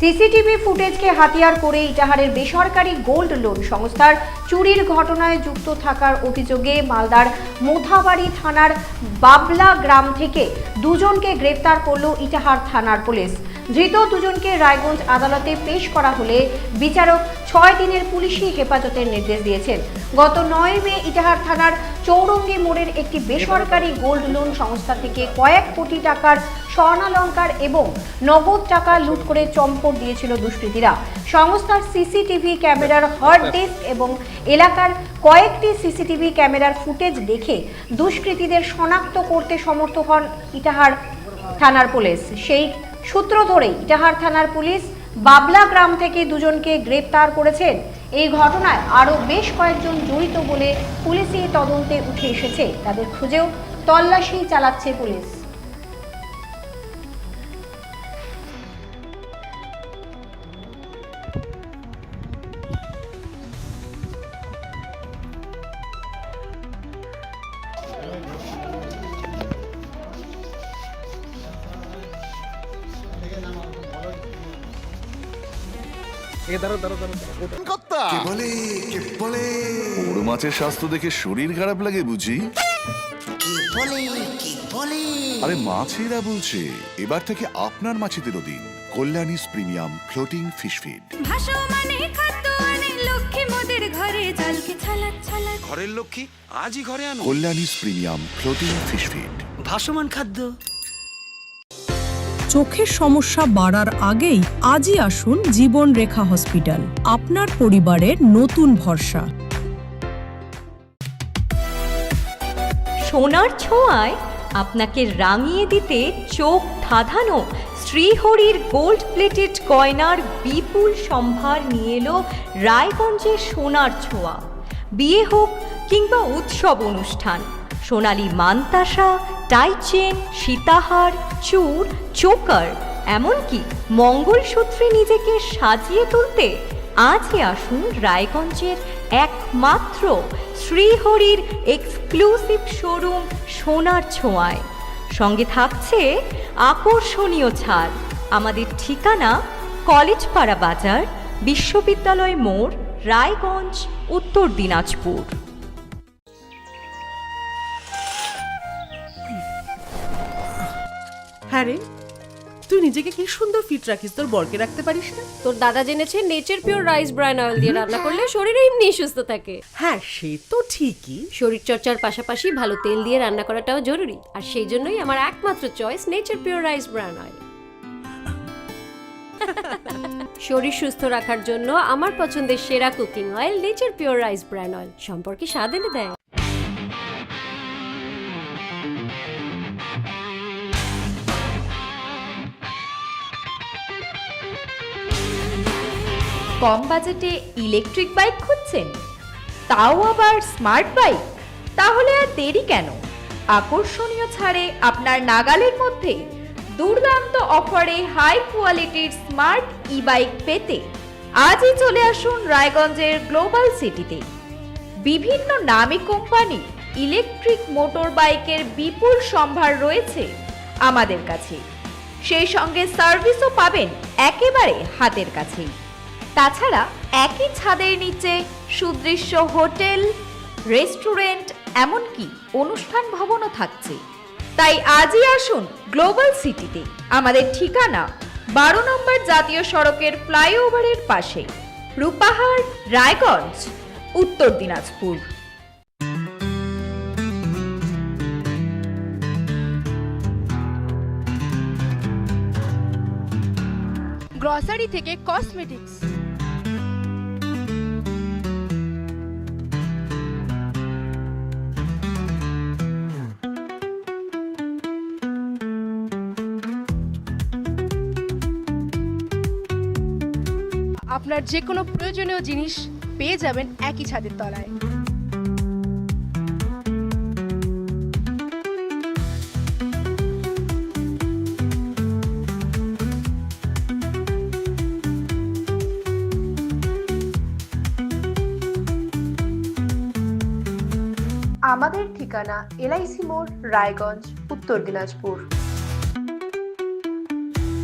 CCTV ফুটেজকে হাতিয়ার করে ইটাহারের বেসরকারি গোল্ড লোন সংস্থার চুরির ঘটনায় যুক্ত থাকার অভিযোগে মালদার মোথাবাড়ি থানার বাবলা গ্রাম থেকে দুজনকে গ্রেফতার করল ইটাহার থানার পুলিশ। ধৃত দুজনকে রায়গঞ্জ আদালতে পেশ করা হলে বিচারক 6 দিনের পুলিশি হেফাজতের নির্দেশ দিয়েছেন। গত 9 মে ইটাহার থানার চৌরঙ্গি মোড়ের একটি বেসরকারি গোল্ড লোন সংস্থা থেকে কয়েক কোটি টাকার স্বর্ণালংকার এবং নগদ টাকা লুট করে চম্পট দিয়েছিল দুষ্কৃতীরা। সংস্থার সিসিটিভি ক্যামেরার হার্ড ডিস্ক এবং এলাকার কয়েকটি সিসিটিভি ক্যামেরার ফুটেজ দেখে দুষ্কৃতীদের শনাক্ত করতে সমর্থ হন ইটাহার থানার পুলিশ। সেই সূত্র ধরেই ইটাহার থানার পুলিশ বাবলা গ্রাম থেকে দুজনকে গ্রেপ্তার করেছেন। এই ঘটনায় আরও বেশ কয়েকজন জড়িত বলে পুলিশি তদন্তে উঠে এসেছে। তাদের খুঁজেও তল্লাশি চালাচ্ছে পুলিশ। বড় মাছের স্বাস্থ্য দেখে শরীর খারাপ লাগে বুঝি? আরে মাছেরা বলছে এবার থেকে আপনার মাছেদেরও দিন কল্যাণীস প্রিমিয়াম ফ্লোটিং ফিশ ফিড। ঘরের লক্ষ্মী আজই ঘরে আনো কল্যাণীস প্রিমিয়াম ফ্লোটিং ফিশ ফিড। ভাসমান খাদ্য। চোখের সমস্যা বাড়ার আগেই আজই আসুন জীবন রেখা হসপিটাল, আপনার পরিবারের নতুন ভরসা। সোনার ছোঁয়ায় আপনাকে রাঙিয়ে দিতে চোখ ধাঁধানো শ্রীহরির গোল্ড প্লেটেড গয়নার বিপুল সম্ভার নিয়ে এলো রায়গঞ্জের সোনার ছোঁয়া। বিয়ে হোক কিংবা উৎসব অনুষ্ঠান, সোনালী মানতাসা, টাইচেন, সীতাহার, চূড়, চোকার, এমনকি মঙ্গলসূত্রে নিজেকে সাজিয়ে তুলতে আজই আসুন রায়গঞ্জের একমাত্র শ্রীহরির এক্সক্লুসিভ শোরুম সোনার ছোঁয়ায়। সঙ্গে থাকছে আকর্ষণীয় ছাড়। আমাদের ঠিকানা কলেজপাড়া বাজার, বিশ্ববিদ্যালয় মোড়, রায়গঞ্জ, উত্তর দিনাজপুর। হ্যাঁ রে, তুই নিজেকে কি সুন্দর ফিট রাখিস, তোর বরকে রাখতে পারিস না? তোর দাদা জেনেছে nature pure rice bran oil দিয়ে রান্না করলে শরীর এমনি সুস্থ থাকে। হ্যাঁ সে তো ঠিকই, শরীর চর্চার পাশাপাশি ভালো তেল দিয়ে রান্না করাটাও জরুরি। আর সেই জন্যই আমার একমাত্র choice nature pure rice bran oil. শরীর সুস্থ রাখার জন্য আমার পছন্দের সেরা cooking oil nature pure rice bran oil. সম্পর্কে স্বাদ এনে দেয়। কম বাজেটে ইলেকট্রিক বাইক খুঁজছেন, তাও আবার স্মার্ট বাইক? তাহলে আর দেরি কেন? আকর্ষণীয় ছাড়ে আপনার নাগালের মধ্যে দুর্দান্ত অফারে হাই কোয়ালিটির স্মার্ট ই বাইক পেতে আজই চলে আসুন রায়গঞ্জের গ্লোবাল সিটিতে। বিভিন্ন নামী কোম্পানি ইলেকট্রিক মোটর বাইকের বিপুল সম্ভার রয়েছে আমাদের কাছে। সেই সঙ্গে সার্ভিসও পাবেন একেবারে হাতের কাছেই। তাছাড়া একই ছাদের নিচে সুদৃশ্য হোটেল, রেস্টুরেন্ট, এমনকি অনুষ্ঠান ভবনও থাকছে। তাই আজই আসুন গ্লোবাল সিটিতে। আমাদের ঠিকানা 12 নম্বর জাতীয় সড়কের ফ্লাইওভারের পাশে, রূপাহার, রায়গঞ্জ, উত্তর দিনাজপুর। গ্রসারি থেকে কসমেটিক্স, আপনার যে কোনো প্রয়োজনীয় জিনিস পেয়ে যাবেন একই ছাদের তলায়। আমাদের ঠিকানা LIC মোড়, রায়গঞ্জ, উত্তর দিনাজপুর।